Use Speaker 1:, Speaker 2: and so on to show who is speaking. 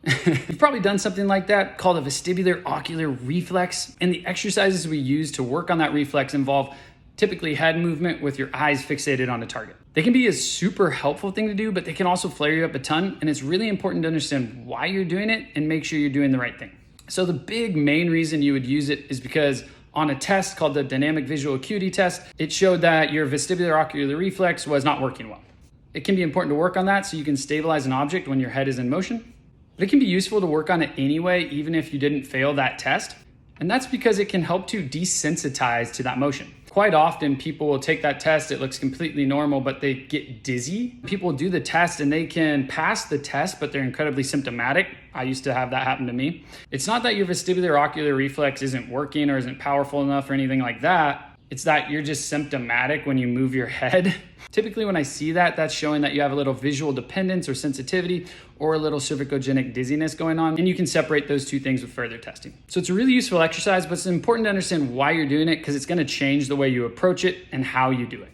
Speaker 1: You've probably done something like that called a vestibular ocular reflex, and the exercises we use to work on that reflex involve typically head movement with your eyes fixated on a target. They can be a super helpful thing to do, but they can also flare you up a ton, and it's really important to understand why you're doing it and make sure you're doing the right thing. So the big main reason you would use it is because on a test called the Dynamic Visual Acuity Test, it showed that your vestibular ocular reflex was not working well. It can be important to work on that so you can stabilize an object when your head is in motion, but it can be useful to work on it anyway, even if you didn't fail that test. And that's because it can help to desensitize to that motion. Quite often people will take that test, it looks completely normal, but they get dizzy. People do the test and they can pass the test, but they're incredibly symptomatic. I used to have that happen to me. It's not that your vestibular ocular reflex isn't working or isn't powerful enough or anything like that. It's that you're just symptomatic when you move your head. Typically when I see that, that's showing that you have a little visual dependence or sensitivity or a little cervicogenic dizziness going on. And you can separate those two things with further testing. So it's a really useful exercise, but it's important to understand why you're doing it because it's going to change the way you approach it and how you do it.